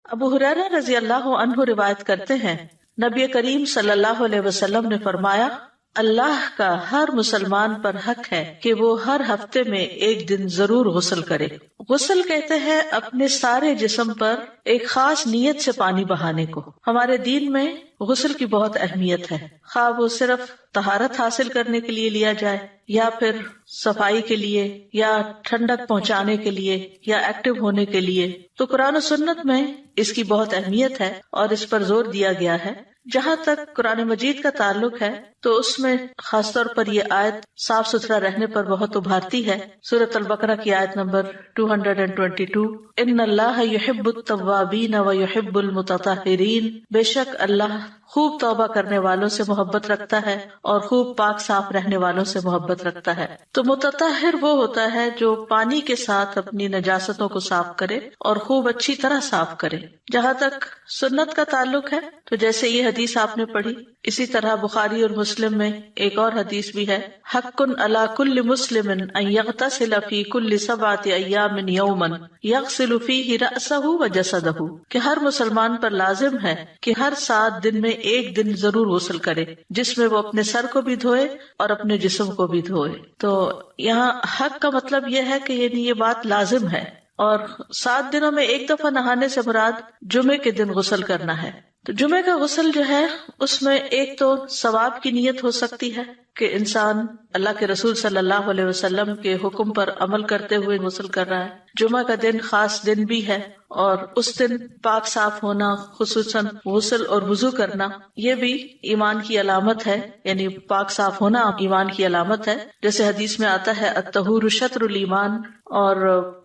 ابو ہریرہ رضی اللہ عنہ روایت کرتے ہیں، نبی کریم صلی اللہ علیہ وسلم نے فرمایا، اللہ کا ہر مسلمان پر حق ہے کہ وہ ہر ہفتے میں ایک دن ضرور غسل کرے۔ غسل کہتے ہیں اپنے سارے جسم پر ایک خاص نیت سے پانی بہانے کو۔ ہمارے دین میں غسل کی بہت اہمیت ہے، خواہ وہ صرف طہارت حاصل کرنے کے لیے لیا جائے، یا پھر صفائی کے لیے، یا ٹھنڈک پہنچانے کے لیے، یا ایکٹیو ہونے کے لیے۔ تو قرآن و سنت میں اس کی بہت اہمیت ہے اور اس پر زور دیا گیا ہے۔ جہاں تک قرآن مجید کا تعلق ہے تو اس میں خاص طور پر یہ آیت صاف ستھرا رہنے پر بہت ابھارتی ہے۔ سورۃ البقرہ کی آیت نمبر 222، ان اللہ یحب التوابین ویحب المتطہرین، بے شک اللہ خوب توبہ کرنے والوں سے محبت رکھتا ہے اور خوب پاک صاف رہنے والوں سے محبت رکھتا ہے۔ تو متطہر وہ ہوتا ہے جو پانی کے ساتھ اپنی نجاستوں کو صاف کرے اور خوب اچھی طرح صاف کرے۔ جہاں تک سنت کا تعلق ہے تو جیسے یہ حدیث آپ نے پڑھی، اسی طرح بخاری اور مسلم میں ایک اور حدیث بھی ہے، حق علی کل مسلم ان یغتسل فی کل 7 ایام یوما یغسل فیہ رأسہ وجسدہ، کہ ہر مسلمان پر لازم ہے کہ ہر 7 دن میں ایک دن ضرور غسل کرے، جس میں وہ اپنے سر کو بھی دھوئے اور اپنے جسم کو بھی دھوئے۔ تو یہاں حق کا مطلب یہ ہے کہ یعنی یہ بات لازم ہے، اور 7 دنوں میں ایک دفعہ نہانے سے مراد جمعے کے دن غسل کرنا ہے۔ تو جمعے کا غسل جو ہے اس میں ایک تو ثواب کی نیت ہو سکتی ہے کہ انسان اللہ کے رسول صلی اللہ علیہ وسلم کے حکم پر عمل کرتے ہوئے غسل کر رہا ہے۔ جمعہ کا دن خاص دن بھی ہے، اور اس دن پاک صاف ہونا، خصوصاً غسل اور وضو کرنا، یہ بھی ایمان کی علامت ہے، یعنی پاک صاف ہونا ایمان کی علامت ہے، جیسے حدیث میں آتا ہے الطہور شطر الایمان۔ اور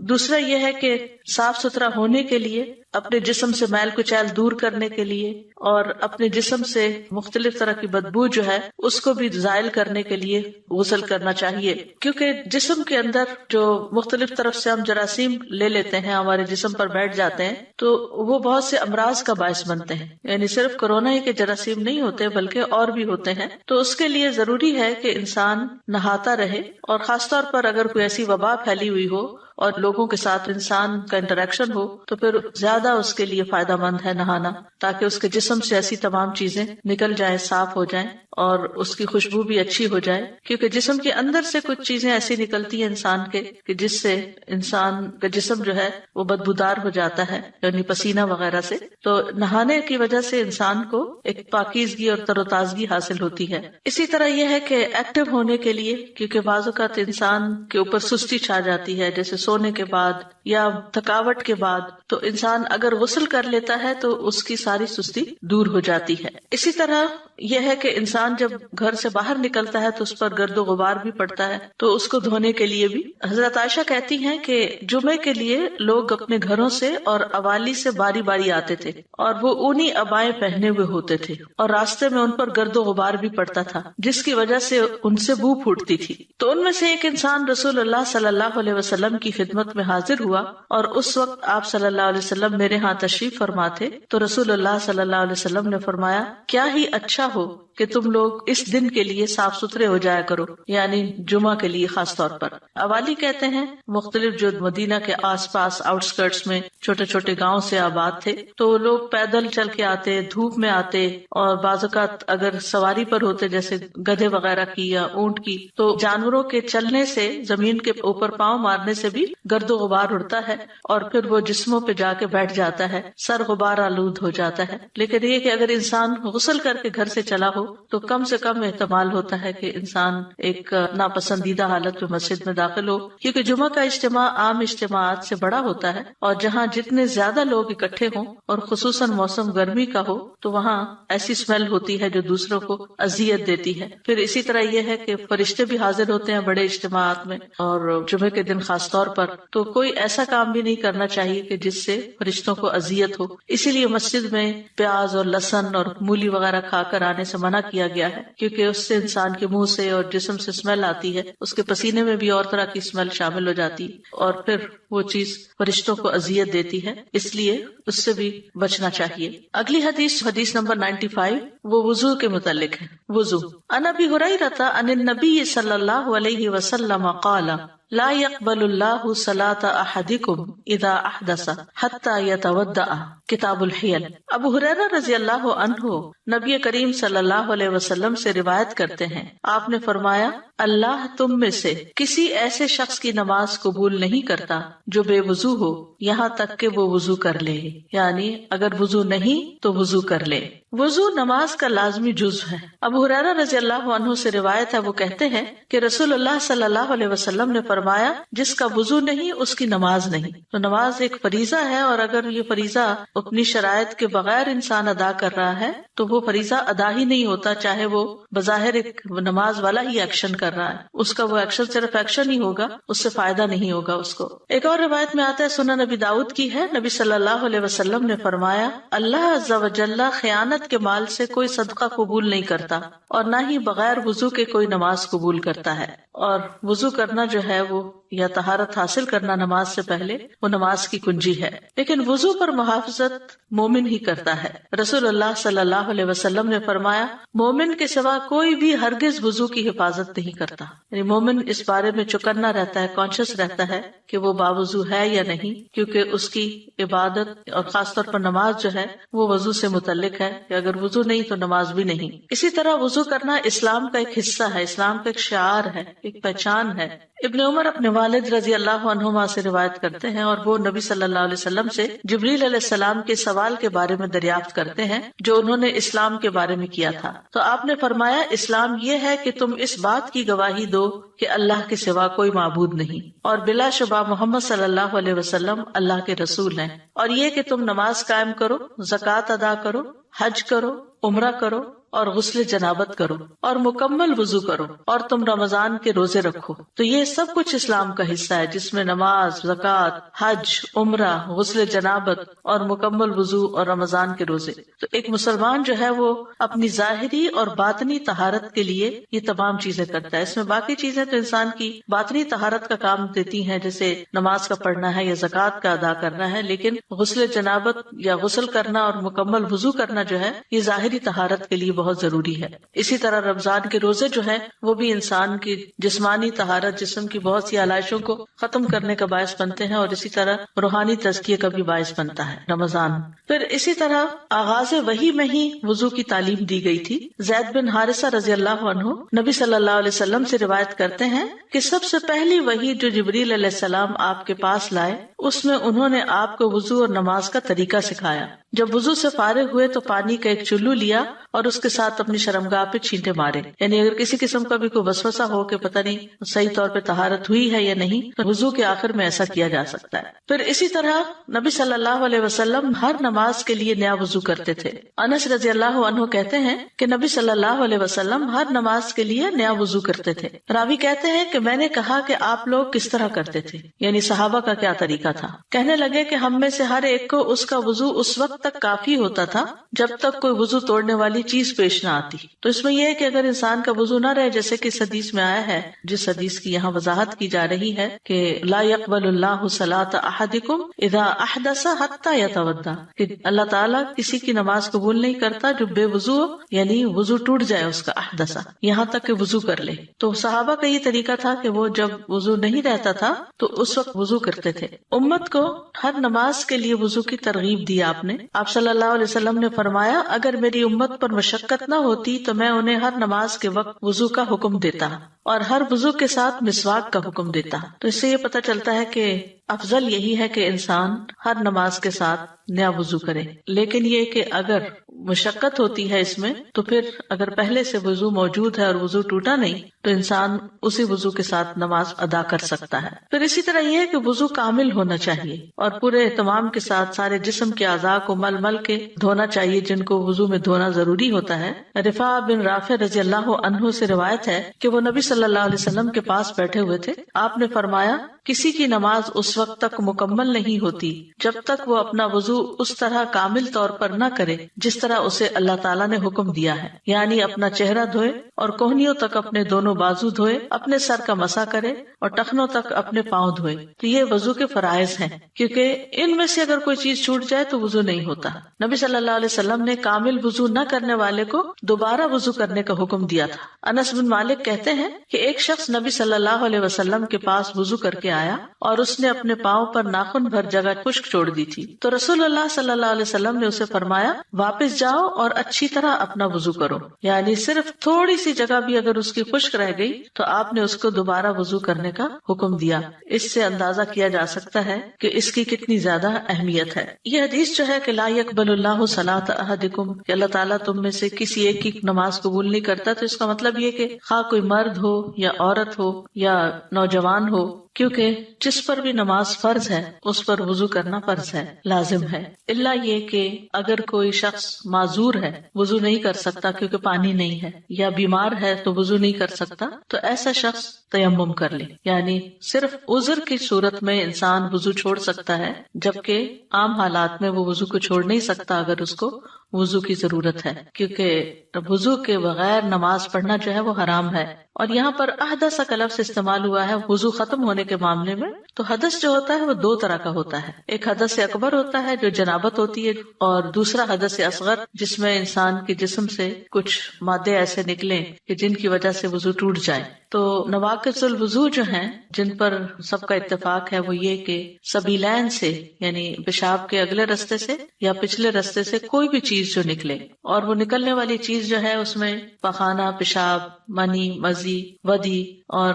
دوسرا یہ ہے کہ صاف ستھرا ہونے کے لیے، اپنے جسم سے میل کچیل دور کرنے کے لیے، اور اپنے جسم سے مختلف طرح کی بدبو جو ہے اس کو بھی زائل کرنے کے لیے غسل کرنا چاہیے، کیونکہ جسم کے اندر جو مختلف طرف سے ہم جراثیم لے لیتے ہیں، ہمارے جسم پر بیٹھ جاتے ہیں، تو وہ بہت سے امراض کا باعث بنتے ہیں۔ یعنی صرف کورونا ہی کے جراثیم نہیں ہوتے بلکہ اور بھی ہوتے ہیں۔ تو اس کے لیے ضروری ہے کہ انسان نہاتا رہے، اور خاص طور پر اگر کوئی ایسی وبا پھیلی ہوئی ہو اور لوگوں کے ساتھ انسان کا انٹریکشن ہو تو پھر زیادہ اس کے لیے فائدہ مند ہے نہانا، تاکہ اس کے جسم سے ایسی تمام چیزیں نکل جائیں، صاف ہو جائیں، اور اس کی خوشبو بھی اچھی ہو جائے، کیونکہ جسم کے اندر سے کچھ چیزیں ایسی نکلتی ہیں انسان کے کہ جس سے انسان کا جسم جو ہے وہ بدبودار ہو جاتا ہے، یعنی پسینہ وغیرہ سے۔ تو نہانے کی وجہ سے انسان کو ایک پاکیزگی اور تر و تازگی حاصل ہوتی ہے۔ اسی طرح یہ ہے کہ ایکٹیو ہونے کے لیے، کیونکہ بعض اوقات انسان کے اوپر سستی چھا جاتی ہے، جیسے سونے کے بعد یا تھکاوٹ کے بعد، تو انسان اگر غسل کر لیتا ہے تو اس کی ساری سستی دور ہو جاتی ہے۔ اسی طرح یہ ہے کہ انسان جب گھر سے باہر نکلتا ہے تو اس پر گرد و غبار بھی پڑتا ہے، تو اس کو دھونے کے لیے بھی حضرت عائشہ کہتی ہیں کہ جمعے کے لیے لوگ اپنے گھروں سے اور اوالی سے باری باری آتے تھے، اور وہ اونی عبائیں پہنے ہوئے ہوتے تھے، اور راستے میں ان پر گرد و غبار بھی پڑتا تھا، جس کی وجہ سے ان سے بو پھوٹتی تھی۔ تو ان میں سے ایک انسان رسول اللہ صلی اللہ علیہ وسلم کی خدمت میں حاضر ہوا، اور اس وقت آپ صلی اللہ علیہ وسلم میرے ہاں تشریف فرما تھے۔ تو رسول اللہ صلی اللہ علیہ وسلم نے فرمایا، کیا ہی اچھا ہو کہ تم لوگ اس دن کے لیے صاف ستھرے ہو جایا کرو، یعنی جمعہ کے لیے خاص طور پر۔ اوالی کہتے ہیں مختلف جو مدینہ کے آس پاس آؤٹ اسکرٹس میں چھوٹے چھوٹے گاؤں سے آباد تھے، تو وہ لوگ پیدل چل کے آتے، دھوپ میں آتے، اور بعض اوقات اگر سواری پر ہوتے جیسے گدھے وغیرہ کی یا اونٹ کی، تو جانوروں کے چلنے سے، زمین کے اوپر پاؤں مارنے سے بھی گرد و غبار اڑتا ہے، اور پھر وہ جسموں پہ جا کے بیٹھ جاتا ہے، سر غبار آلود ہو جاتا ہے۔ لیکن یہ کہ اگر انسان غسل کر کے گھر سے چلا ہو تو کم سے کم احتمال ہوتا ہے کہ انسان ایک ناپسندیدہ حالت میں مسجد میں داخل ہو، کیونکہ جمعہ کا اجتماع عام اجتماعات سے بڑا ہوتا ہے، اور جہاں جتنے زیادہ لوگ اکٹھے ہوں اور خصوصاً موسم گرمی کا ہو تو وہاں ایسی اسمیل ہوتی ہے جو دوسروں کو اذیت دیتی ہے۔ پھر اسی طرح یہ ہے کہ فرشتے بھی حاضر ہوتے ہیں بڑے اجتماعات میں، اور جمعے کے دن خاص طور پر، تو کوئی ایسا کام بھی نہیں کرنا چاہیے کہ جس سے فرشتوں کو اذیت ہو۔ اسی لیے مسجد میں پیاز اور لہسن اور مولی وغیرہ کھا کر آنے سے منع کیا گیا ہے، کیونکہ اس سے انسان کے منہ سے اور جسم سے اسمیل آتی ہے، اس کے پسینے میں بھی اور طرح کی اسمیل شامل ہو جاتی ہے، اور پھر وہ چیز فرشتوں کو اذیت دیتی ہے، اس لیے اس سے بھی بچنا چاہیے۔ اگلی حدیث نمبر 95، وہ وضو کے متعلق ہے۔ وضو، عن ابی ہریرہ عن النبی صلی اللہ علیہ وسلم قال لا يقبل الله صلاة أحدكم إذا أحدث حتى يتودع، کتاب الحیل۔ ابو ہریرہ رضی اللہ عنہ نبی کریم صلی اللہ علیہ وسلم سے روایت کرتے ہیں، آپ نے فرمایا اللہ تم میں سے کسی ایسے شخص کی نماز قبول نہیں کرتا جو بے وضو ہو یہاں تک کہ وہ وضو کر لے، یعنی اگر وضو نہیں تو وضو کر لے۔ وضو نماز کا لازمی جزو ہے۔ ابو ہریرہ رضی اللہ عنہ سے روایت ہے، وہ کہتے ہیں کہ رسول اللہ صلی اللہ علیہ وسلم نے فرمایا جس کا وضو نہیں اس کی نماز نہیں۔ تو نماز ایک فریضہ ہے، اور اگر یہ فریضہ اپنی شرائط کے بغیر انسان ادا کر رہا ہے تو وہ فریضہ ادا ہی نہیں ہوتا، چاہے وہ بظاہر ایک نماز والا ہی ایکشن کر رہا ہے، اس کا وہ ایکشن صرف ایکشن ہی ہوگا، اس سے فائدہ نہیں ہوگا اس کو۔ ایک اور روایت میں آتا ہے، سنن نبی داؤد کی ہے، نبی صلی اللہ علیہ وسلم نے فرمایا اللہ عز و جل خیانت کے مال سے کوئی صدقہ قبول نہیں کرتا، اور نہ ہی بغیر وضو کے کوئی نماز قبول کرتا ہے۔ اور وضو کرنا جو ہے وہ یا طہارت حاصل کرنا نماز سے پہلے وہ نماز کی کنجی ہے، لیکن وضو پر محافظت مومن ہی کرتا ہے۔ رسول اللہ صلی اللہ علیہ وسلم نے فرمایا مومن کے سوا کوئی بھی ہرگز وضو کی حفاظت نہیں کرتا، یعنی مومن اس بارے میں چوکنا رہتا ہے، کانشیس رہتا ہے کہ وہ باوضو ہے یا نہیں، کیونکہ اس کی عبادت اور خاص طور پر نماز جو ہے وہ وضو سے متعلق ہے، کہ اگر وضو نہیں تو نماز بھی نہیں۔ اسی طرح وضو کرنا اسلام کا ایک حصہ ہے، اسلام کا ایک شعار ہے، ایک پہچان ہے۔ ابن عمر اپنے والد رضی اللہ عنہما سے روایت کرتے ہیں، اور وہ نبی صلی اللہ علیہ وسلم سے جبریل علیہ السلام کے سوال کے بارے میں دریافت کرتے ہیں جو انہوں نے اسلام کے بارے میں کیا تھا۔ تو آپ نے فرمایا اسلام یہ ہے کہ تم اس بات کی گواہی دو کہ اللہ کے سوا کوئی معبود نہیں، اور بلا شبہ محمد صلی اللہ علیہ وسلم اللہ کے رسول ہیں، اور یہ کہ تم نماز قائم کرو، زکوٰۃ ادا کرو، حج کرو، عمرہ کرو، اور غسل جنابت کرو، اور مکمل وضو کرو، اور تم رمضان کے روزے رکھو۔ تو یہ سب کچھ اسلام کا حصہ ہے، جس میں نماز، زکوٰۃ، حج، عمرہ، غسل جنابت اور مکمل وضو اور رمضان کے روزے۔ تو ایک مسلمان جو ہے وہ اپنی ظاہری اور باطنی طہارت کے لیے یہ تمام چیزیں کرتا ہے۔ اس میں باقی چیزیں تو انسان کی باطنی طہارت کا کام دیتی ہیں، جیسے نماز کا پڑھنا ہے یا زکوٰۃ کا ادا کرنا ہے، لیکن غسل جنابت یا غسل کرنا اور مکمل وضو کرنا جو ہے یہ ظاہری طہارت کے لیے بہت ضروری ہے۔ اسی طرح رمضان کے روزے جو ہیں وہ بھی انسان کی جسمانی طہارت، جسم کی بہت سی علائشوں کو ختم کرنے کا باعث بنتے ہیں، اور اسی طرح روحانی تزکیے کا بھی باعث بنتا ہے رمضان۔ پھر اسی طرح آغاز وحی میں ہی وضو کی تعلیم دی گئی تھی۔ زید بن حارثہ رضی اللہ عنہ نبی صلی اللہ علیہ وسلم سے روایت کرتے ہیں کہ سب سے پہلی وحی جو جبریل علیہ السلام آپ کے پاس لائے اس میں انہوں نے آپ کو وضو اور نماز کا طریقہ سکھایا۔ جب وضو سے فارغ ہوئے تو پانی کا ایک چلو لیا اور اس کے ساتھ اپنی شرمگاہ پہ چھینٹے مارے، یعنی اگر کسی قسم کا بھی کوئی وسوسہ ہو کہ پتہ نہیں صحیح طور پہ طہارت ہوئی ہے یا نہیں تو وضو کے آخر میں ایسا کیا جا سکتا ہے۔ پھر اسی طرح نبی صلی اللہ علیہ وسلم ہر نماز کے لیے نیا وضو کرتے تھے۔ انس رضی اللہ عنہ کہتے ہیں کہ نبی صلی اللہ علیہ وسلم ہر نماز کے لیے نیا وضو کرتے تھے۔ راوی کہتے ہیں کہ میں نے کہا کہ آپ لوگ کس طرح کرتے تھے، یعنی صحابہ کا کیا طریقہ تھا۔ کہنے لگے کہ ہم میں سے ہر ایک کو اس کا وضو اس وقت تک کافی ہوتا تھا جب تک کوئی وضو توڑنے والی چیز پیش نہ آتی۔ تو اس میں یہ ہے کہ اگر انسان کا وضو نہ رہے، جیسے کہ اس حدیث میں آیا ہے، جس حدیث کی یہاں وضاحت کی جا رہی ہے کہ لا يقبل اللہ صلاۃ احدکم اذا احدث حتی یتودع، کہ اللہ تعالیٰ کسی کی نماز قبول نہیں کرتا جو بے وضو ہو، یعنی وضو ٹوٹ جائے اس کا، احدث یہاں تک کہ وضو کر لے۔ تو صحابہ کا یہ طریقہ تھا کہ وہ جب وضو نہیں رہتا تھا تو اس وقت وضو کرتے تھے۔ امت کو ہر نماز کے لیے وضو کی ترغیب دی آپ نے۔ آپ صلی اللہ علیہ وسلم نے فرمایا اگر میری امت پر مشقت نہ ہوتی تو میں انہیں ہر نماز کے وقت وضو کا حکم دیتا اور ہر وضو کے ساتھ مسواک کا حکم دیتا۔ تو اس سے یہ پتہ چلتا ہے کہ افضل یہی ہے کہ انسان ہر نماز کے ساتھ نیا وضو کرے، لیکن یہ کہ اگر مشقت ہوتی ہے اس میں تو پھر اگر پہلے سے وضو موجود ہے اور وضو ٹوٹا نہیں تو انسان اسی وضو کے ساتھ نماز ادا کر سکتا ہے۔ پھر اسی طرح یہ ہے کہ وضو کامل ہونا چاہیے اور پورے اہتمام کے ساتھ سارے جسم کے اعضاء کو مل مل کے دھونا چاہیے جن کو وضو میں دھونا ضروری ہوتا ہے۔ رفاع بن رافع رضی اللہ عنہ سے روایت ہے کہ وہ نبی صلی اللہ علیہ وسلم کے پاس بیٹھے ہوئے تھے۔ آپ نے فرمایا کسی کی نماز اس وقت تک مکمل نہیں ہوتی جب تک وہ اپنا وضو اس طرح کامل طور پر نہ کرے جس طرح اسے اللہ تعالیٰ نے حکم دیا ہے، یعنی اپنا چہرہ دھوئے، اور کوہنیوں تک اپنے دونوں بازو دھوئے، اپنے سر کا مسح کرے اور ٹخنوں تک اپنے پاؤں دھوئے۔ تو یہ وضو کے فرائض ہیں، کیونکہ ان میں سے اگر کوئی چیز چھوٹ جائے تو وضو نہیں ہوتا۔ نبی صلی اللہ علیہ وسلم نے کامل وضو نہ کرنے والے کو دوبارہ وضو کرنے کا حکم دیا تھا۔ انس بن مالک کہتے ہیں کہ ایک شخص نبی صلی اللہ علیہ وسلم کے پاس وضو کر کے آیا اور اس نے اپنے پاؤں پر ناخن بھر جگہ خشک چھوڑ دی تھی، تو رسول اللہ صلی اللہ علیہ وسلم نے اسے فرمایا واپس جاؤ اور اچھی طرح اپنا وضو کرو، یعنی صرف تھوڑی سی جگہ بھی اگر اس کی خشک رہ گئی تو آپ نے اس کو دوبارہ وضو کرنے کا حکم دیا۔ اس سے اندازہ کیا جا سکتا ہے کہ اس کی کتنی زیادہ اہمیت ہے۔ یہ حدیث جو ہے کہ لا يقبل اللہ صلاۃ احدکم، کہ اللہ تعالیٰ تم میں سے کسی ایک کی نماز قبول نہیں کرتا، تو اس کا مطلب یہ کہ خواہ کوئی مرد ہو یا عورت ہو یا نوجوان ہو، کیونکہ جس پر بھی نماز فرض ہے اس پر وضو کرنا فرض ہے، لازم ہے، الا یہ کہ اگر کوئی شخص معذور ہے، وضو نہیں کر سکتا کیونکہ پانی نہیں ہے، یا بیمار ہے تو وضو نہیں کر سکتا، تو ایسا شخص تیمم کر لے، یعنی صرف عذر کی صورت میں انسان وضو چھوڑ سکتا ہے، جبکہ عام حالات میں وہ وضو کو چھوڑ نہیں سکتا اگر اس کو وضو کی ضرورت ہے، کیونکہ وضو کے بغیر نماز پڑھنا جو ہے وہ حرام ہے۔ اور یہاں پر احدث کا لفظ استعمال ہوا ہے وضو ختم ہونے کے معاملے میں۔ تو حدث جو ہوتا ہے وہ دو طرح کا ہوتا ہے، ایک حدث اکبر ہوتا ہے جو جنابت ہوتی ہے، اور دوسرا حدث اصغر جس میں انسان کے جسم سے کچھ مادے ایسے نکلیں کہ جن کی وجہ سے وضو ٹوٹ جائے۔ تو نواقض الوضو جو ہیں جن پر سب کا اتفاق ہے وہ یہ کہ سبیلین سے، یعنی پیشاب کے اگلے رستے سے یا پچھلے رستے سے کوئی بھی چیز جو نکلے، اور وہ نکلنے والی چیز جو ہے اس میں پخانہ، پیشاب، منی، مزی، ودی اور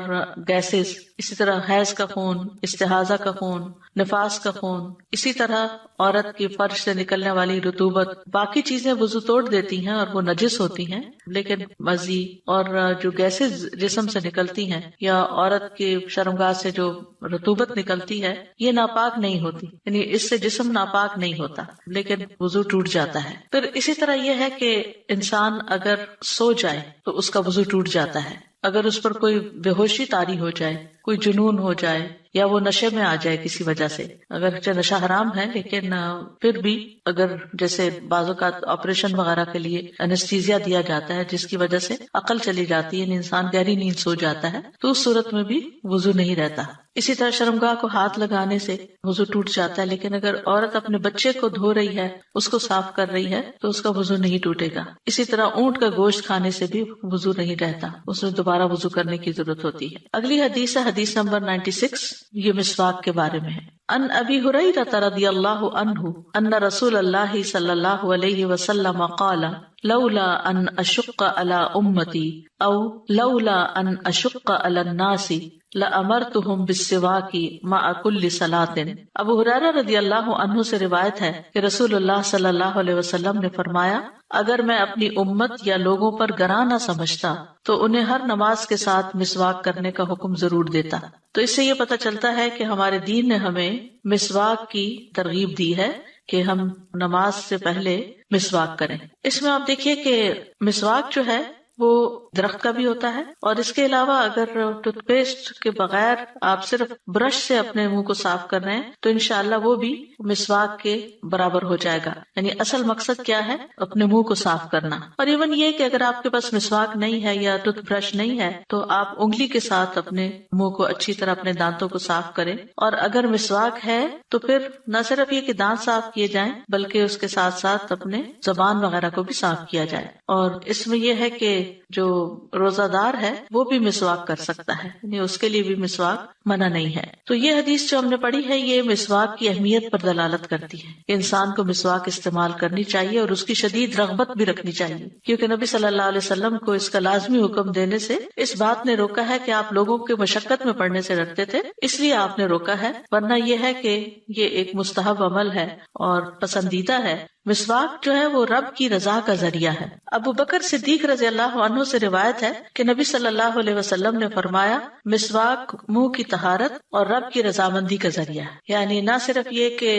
گیسز، اسی طرح حیض کا خون، استحاضہ کا خون، نفاس کا خون، اسی طرح عورت کی فرج سے نکلنے والی رطوبت، باقی چیزیں وضو توڑ دیتی ہیں اور وہ نجس ہوتی ہیں، لیکن مزی اور جو گیسز جسم سے نکلتی ہیں یا عورت کی شرمگاہ سے جو رطوبت نکلتی ہے یہ ناپاک نہیں ہوتی، یعنی اس سے جسم ناپاک نہیں ہوتا لیکن وضو ٹوٹ جاتا ہے۔ پھر اسی طرح یہ ہے کہ انسان اگر سو جائے تو اس کا وضو ٹوٹ جاتا ہے، اگر اس پر کوئی بے ہوشی طاری ہو جائے، کوئی جنون ہو جائے یا وہ نشے میں آ جائے کسی وجہ سے، اگرچہ نشہ حرام ہے لیکن پھر بھی اگر جیسے بعض اوقات آپریشن وغیرہ کے لیے انستھیزیا دیا جاتا ہے جس کی وجہ سے عقل چلی جاتی ہے، یعنی انسان گہری نیند سو جاتا ہے، تو اس صورت میں بھی وضو نہیں رہتا۔ اسی طرح شرمگاہ کو ہاتھ لگانے سے وضو ٹوٹ جاتا ہے، لیکن اگر عورت اپنے بچے کو دھو رہی ہے، اس کو صاف کر رہی ہے تو اس کا وضو نہیں ٹوٹے گا۔ اسی طرح اونٹ کا گوشت کھانے سے بھی وضو نہیں رہتا، اس میں دوبارہ وضو کرنے کی ضرورت ہوتی ہے۔ اگلی حدیث ہے حدیث نمبر 96، یہ مسواک کے بارے میں ہے۔ ان ابی ہریرہ رضی اللہ عنہ ان رسول اللہ صلی اللہ علیہ وسلم قال لولا ان اشق علی امتی او لولا ان اشق علی الناس لامرتهم بالسواک مع كل صلاۃ۔ ابو ہریرہ رضی اللہ عنہ سے روایت ہے کہ رسول اللہ صلی اللہ علیہ وسلم نے فرمایا اگر میں اپنی امت یا لوگوں پر گراں نہ سمجھتا تو انہیں ہر نماز کے ساتھ مسواک کرنے کا حکم ضرور دیتا۔ تو اس سے یہ پتہ چلتا ہے کہ ہمارے دین نے ہمیں مسواک کی ترغیب دی ہے کہ ہم نماز سے پہلے مسواک کریں۔ اس میں آپ دیکھیے کہ مسواک جو ہے وہ درخت کا بھی ہوتا ہے، اور اس کے علاوہ اگر ٹوتھ پیسٹ کے بغیر آپ صرف برش سے اپنے منہ کو صاف کر رہے ہیں تو انشاءاللہ وہ بھی مسواک کے برابر ہو جائے گا۔ یعنی اصل مقصد کیا ہے؟ اپنے منہ کو صاف کرنا۔ اور ایون یہ کہ اگر آپ کے پاس مسواک نہیں ہے یا ٹوتھ برش نہیں ہے تو آپ انگلی کے ساتھ اپنے منہ کو اچھی طرح اپنے دانتوں کو صاف کریں، اور اگر مسواک ہے تو پھر نہ صرف یہ کہ دانت صاف کیے جائیں بلکہ اس کے ساتھ ساتھ اپنے زبان وغیرہ کو بھی صاف کیا جائے۔ اور اس میں یہ ہے کہ جو روزہ دار ہے وہ بھی مسواک کر سکتا ہے، یعنی اس کے لیے بھی مسواک منع نہیں ہے۔ تو یہ حدیث جو ہم نے پڑھی ہے یہ مسواک کی اہمیت پر دلالت کرتی ہے کہ انسان کو مسواک استعمال کرنی چاہیے اور اس کی شدید رغبت بھی رکھنی چاہیے، کیونکہ نبی صلی اللہ علیہ وسلم کو اس کا لازمی حکم دینے سے اس بات نے روکا ہے کہ آپ لوگوں کے مشقت میں پڑھنے سے ڈرتے تھے، اس لیے آپ نے روکا ہے، ورنہ یہ ہے کہ یہ ایک مستحب عمل ہے اور پسندیدہ ہے۔ مسواک جو ہے وہ رب کی رضا کا ذریعہ ہے۔ ابو بکر صدیق رضی اللہ عنہ سے روایت ہے کہ نبی صلی اللہ علیہ وسلم نے فرمایا مسواک منہ کی طہارت اور رب کی رضامندی کا ذریعہ ہے، یعنی نہ صرف یہ کہ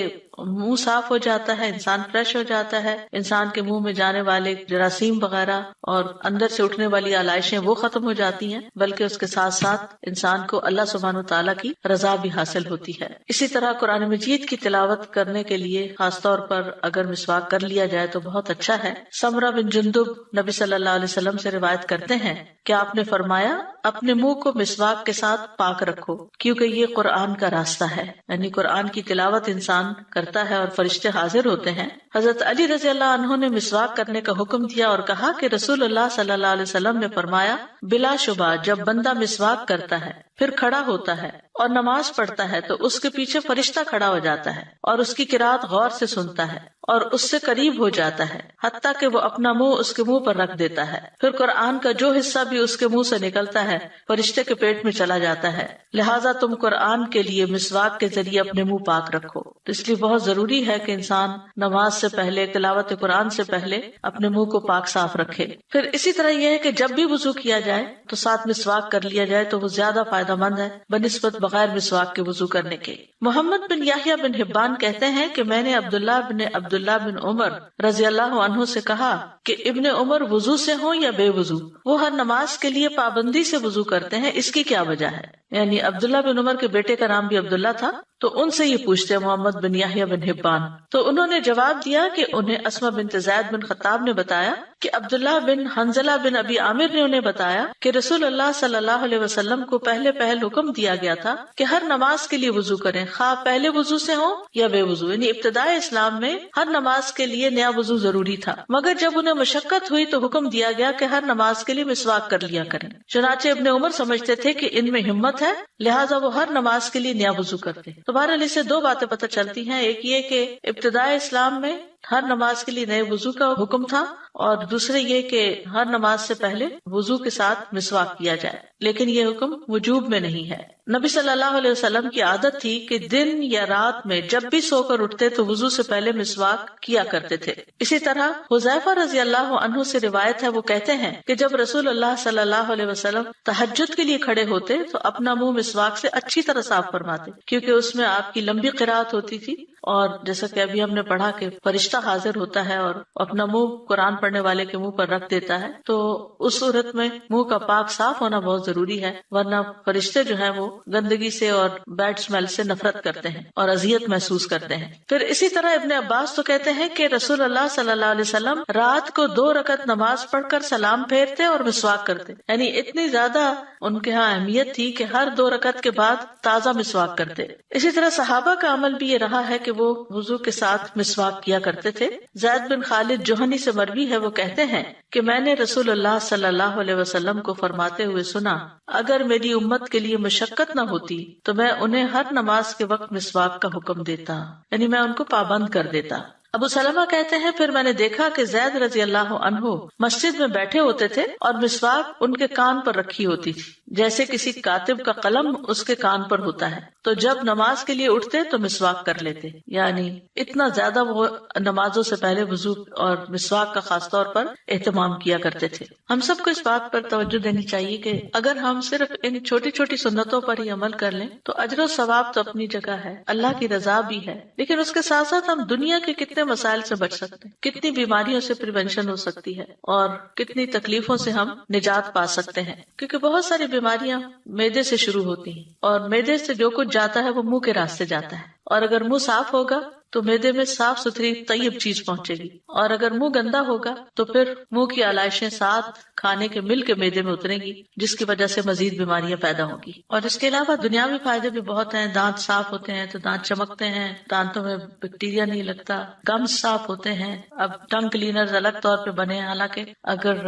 منہ صاف ہو جاتا ہے، انسان فریش ہو جاتا ہے، انسان کے منہ میں جانے والے جراثیم وغیرہ اور اندر سے اٹھنے والی علائشیں وہ ختم ہو جاتی ہیں، بلکہ اس کے ساتھ ساتھ انسان کو اللہ سبحانہ وتعالیٰ کی رضا بھی حاصل ہوتی ہے۔ اسی طرح قرآن مجید کی تلاوت کرنے کے لیے خاص طور پر اگر مسواک کر لیا جائے تو بہت اچھا ہے۔ سمرہ بن جندب نبی صلی اللہ علیہ وسلم سے روایت کرتے ہیں کہ آپ نے فرمایا اپنے منہ کو مسواک کے ساتھ پاک رکھو، کیونکہ یہ قرآن کا راستہ ہے، یعنی قرآن کی تلاوت انسان کرتا ہے اور فرشتے حاضر ہوتے ہیں۔ حضرت علی رضی اللہ عنہ نے مسواک کرنے کا حکم دیا اور کہا کہ رسول اللہ صلی اللہ علیہ وسلم نے فرمایا بلا شبہ جب بندہ مسواک کرتا ہے پھر کھڑا ہوتا ہے اور نماز پڑھتا ہے تو اس کے پیچھے فرشتہ کھڑا ہو جاتا ہے اور اس کی قرات غور سے سنتا ہے اور اس سے قریب ہو جاتا ہے حتیٰ کہ وہ اپنا منہ اس کے منہ پر رکھ دیتا ہے، پھر قرآن کا جو حصہ بھی اس کے منہ سے نکلتا ہے فرشتے کے پیٹ میں چلا جاتا ہے، لہٰذا تم قرآن کے لیے مسواک کے ذریعے اپنے منہ پاک رکھو۔ تو اس لیے بہت ضروری ہے کہ انسان نماز سے پہلے، تلاوت قرآن سے پہلے اپنے منہ کو پاک صاف رکھے۔ پھر اسی طرح یہ ہے کہ جب بھی وضو کیا جائے تو ساتھ مسواک کر لیا جائے تو وہ زیادہ فائدہ مند ہے بنسبت بغیر مسواک کے وضو کرنے کے۔ محمد بن یحییٰ بن حبان کہتے ہیں کہ میں نے عبداللہ بن عمر رضی اللہ عنہ سے کہا کہ ابن عمر وضو سے ہوں یا بے وضو، وہ ہر نماز کے لیے پابندی سے وضو کرتے ہیں، اس کی کیا وجہ ہے؟ یعنی عبداللہ بن عمر کے بیٹے کا نام بھی عبداللہ تھا، تو ان سے یہ پوچھتے ہیں محمد بن یحییٰ بن حبان، تو انہوں نے جواب دیا کہ انہیں اسماء بنت زید بن خطاب نے بتایا کہ عبداللہ بن حنظلہ بن ابی عامر نے انہیں بتایا کہ رسول اللہ صلی اللہ علیہ وسلم کو پہلے حکم دیا گیا تھا کہ ہر نماز کے لیے وضو کریں، خواہ پہلے وضو سے ہو یا بے وضو، یعنی ابتدائے اسلام میں ہر نماز کے لیے نیا وضو ضروری تھا، مگر جب انہیں مشقت ہوئی تو حکم دیا گیا کہ ہر نماز کے لیے مسواک کر لیا کریں۔ چنانچہ ابن عمر سمجھتے تھے کہ ان میں ہمت ہے، لہٰذا وہ ہر نماز کے لیے نیا وضو کرتے۔ تو بہرحال اس سے دو باتیں پتہ چلتی ہیں، ایک یہ کہ ابتدائے اسلام میں ہر نماز کے لیے نئے وضو کا حکم تھا، اور دوسرے یہ کہ ہر نماز سے پہلے وضو کے ساتھ مسواک کیا جائے، لیکن یہ حکم وجوب میں نہیں ہے۔ نبی صلی اللہ علیہ وسلم کی عادت تھی کہ دن یا رات میں جب بھی سو کر اٹھتے تو وضو سے پہلے مسواک کیا کرتے تھے۔ اسی طرح حذیفہ رضی اللہ عنہ سے روایت ہے، وہ کہتے ہیں کہ جب رسول اللہ صلی اللہ علیہ وسلم تہجد کے لیے کھڑے ہوتے تو اپنا منہ مسواک سے اچھی طرح صاف فرماتے، کیونکہ اس میں آپ کی لمبی قرات ہوتی تھی، اور جیسا کہ ابھی ہم نے پڑھا کہ فرشتہ حاضر ہوتا ہے اور اپنا منہ قرآن پڑھنے والے کے منہ پر رکھ دیتا ہے، تو اس صورت میں منہ کا پاک صاف ہونا بہت ضروری ہے، ورنہ فرشتے جو ہیں وہ گندگی سے اور بیڈ اسمیل سے نفرت کرتے ہیں اور اذیت محسوس کرتے ہیں۔ پھر اسی طرح ابن عباس تو کہتے ہیں کہ رسول اللہ صلی اللہ علیہ وسلم رات کو 2 رکعت نماز پڑھ کر سلام پھیرتے اور مسواک کرتے، یعنی اتنی زیادہ ان کے ہاں اہمیت تھی کہ ہر 2 رکعت کے بعد تازہ مسواک کرتے۔ اسی طرح صحابہ کا عمل بھی یہ رہا ہے کہ وہ وضو کے ساتھ مسواک کیا کرتے تھے۔ زید بن خالد جوہنی سے مروی ہے، وہ کہتے ہیں کہ میں نے رسول اللہ صلی اللہ علیہ وسلم کو فرماتے ہوئے سنا، اگر میری امت کے لیے مشقت نہ ہوتی تو میں انہیں ہر نماز کے وقت مسواک کا حکم دیتا، یعنی میں ان کو پابند کر دیتا۔ ابو سلمہ کہتے ہیں پھر میں نے دیکھا کہ زید رضی اللہ عنہ مسجد میں بیٹھے ہوتے تھے اور مسواک ان کے کان پر رکھی ہوتی تھی، جیسے کسی کاتب کا قلم اس کے کان پر ہوتا ہے، تو جب نماز کے لیے اٹھتے تو مسواک کر لیتے، یعنی اتنا زیادہ وہ نمازوں سے پہلے وضو اور مسواک کا خاص طور پر اہتمام کیا کرتے تھے۔ ہم سب کو اس بات پر توجہ دینی چاہیے کہ اگر ہم صرف ان چھوٹی چھوٹی سنتوں پر ہی عمل کر لیں تو اجر و ثواب تو اپنی جگہ ہے، اللہ کی رضا بھی ہے، لیکن اس کے ساتھ ساتھ ہم دنیا کے کتنے مسائل سے بچ سکتے ہیں، کتنی بیماریوں سے پریونشن ہو سکتی ہے، اور کتنی تکلیفوں سے ہم نجات پا سکتے ہیں، کیونکہ بہت ساری بیماریاں معدے سے شروع ہوتی ہیں، اور معدے سے جو کچھ جاتا ہے وہ منہ کے راستے جاتا ہے، اور اگر منہ صاف ہوگا تو معدے میں صاف ستھری طیب چیز پہنچے گی، اور اگر منہ گندا ہوگا تو پھر منہ کی علائشیں ساتھ کھانے کے مل کے معدے میں اتریں گی، جس کی وجہ سے مزید بیماریاں پیدا ہوں گی۔ اور اس کے علاوہ دنیاوی فائدے بھی بہت ہیں، دانت صاف ہوتے ہیں تو دانت چمکتے ہیں، دانتوں میں بیکٹیریا نہیں لگتا، گمز صاف ہوتے ہیں۔ اب ٹنگ کلینرز الگ طور پہ بنے ہیں، حالانکہ اگر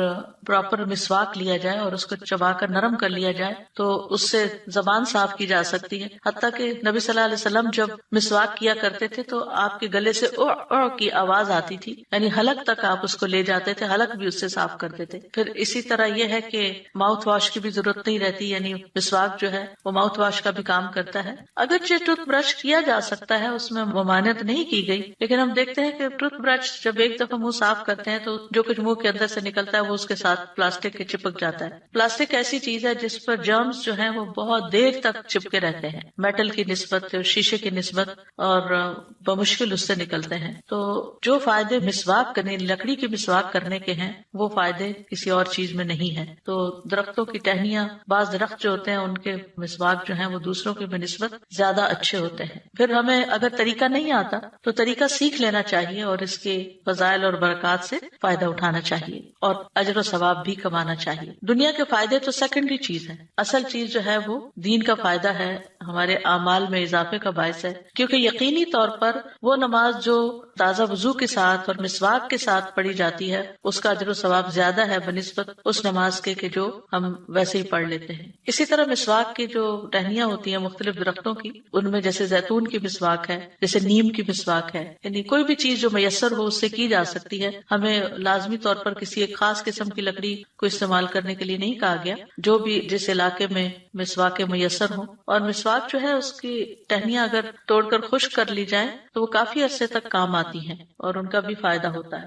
پراپر مسواک لیا جائے اور اس کو چبا کر نرم کر لیا جائے تو اس سے زبان صاف کی جا سکتی ہے، حتیٰ کہ نبی صلی اللہ علیہ وسلم جب مسواک کیا کرتے تھے تو آپ کے گلے سے او کی آواز آتی تھی، یعنی حلق تک آپ اس کو لے جاتے تھے، حلق بھی اس سے صاف کرتے تھے۔ پھر اسی طرح یہ ہے کہ ماؤتھ واش کی بھی ضرورت نہیں رہتی، یعنی مسواک جو ہے وہ ماؤتھ واش کا بھی کام کرتا ہے۔ اگرچہ ٹوتھ برش کیا جا سکتا ہے، اس میں ممانعت نہیں کی گئی، لیکن ہم دیکھتے ہیں کہ ٹوتھ برش جب ایک دفعہ منہ صاف کرتے ہیں تو جو کچھ منہ کے اندر سے نکلتا ہے وہ اس کے ساتھ پلاسٹک کے چپک جاتا ہے۔ پلاسٹک ایسی چیز ہے جس پر جرمز جو ہیں وہ بہت دیر تک چپکے رہتے ہیں، میٹل کی نسبت، شیشے کی نسبت، اور بمشکل اس سے نکلتے ہیں. تو جو فائدے مسواک کرنے لکڑی کی مسواک کرنے کے ہیں وہ فائدے کسی اور چیز میں نہیں ہیں. تو درختوں کی ٹہنیاں، بعض درخت جو ہوتے ہیں ان کے مسواک جو ہیں وہ دوسروں کی بنسبت زیادہ اچھے ہوتے ہیں. پھر ہمیں اگر طریقہ نہیں آتا تو طریقہ سیکھ لینا چاہیے اور اس کے فضائل اور برکات سے فائدہ اٹھانا چاہیے اور اجر و ثواب بھی کمانا چاہیے. دنیا کے فائدے تو سیکنڈری چیز ہے، اصل چیز جو ہے وہ دین کا فائدہ ہے، ہمارے اعمال میں اضافے کا باعث ہے. کیونکہ یقینی طور پر وہ نماز جو تازہ وضو کے ساتھ اور مسواک کے ساتھ پڑھی جاتی ہے اس کا اجر و ثواب زیادہ ہے بنسبت اس نماز کے کہ جو ہم ویسے ہی پڑھ لیتے ہیں. اسی طرح مسواک کی جو ٹہنیاں ہوتی ہیں مختلف درختوں کی، ان میں جیسے زیتون کی مسواک ہے، جیسے نیم کی مسواک ہے، یعنی کوئی بھی چیز جو میسر ہو اس سے کی جا سکتی ہے. ہمیں لازمی طور پر کسی ایک خاص قسم کی لکڑی کو استعمال کرنے کے لیے نہیں کہا گیا، جو بھی جس علاقے میں مسواک میسر ہوں. اور مسواک جو ہے اس کی ٹہنیاں اگر توڑ کر خشک کر لی جائیں تو وہ کافی عرصے تک کام آتی ہیں اور ان کا بھی فائدہ ہوتا ہے.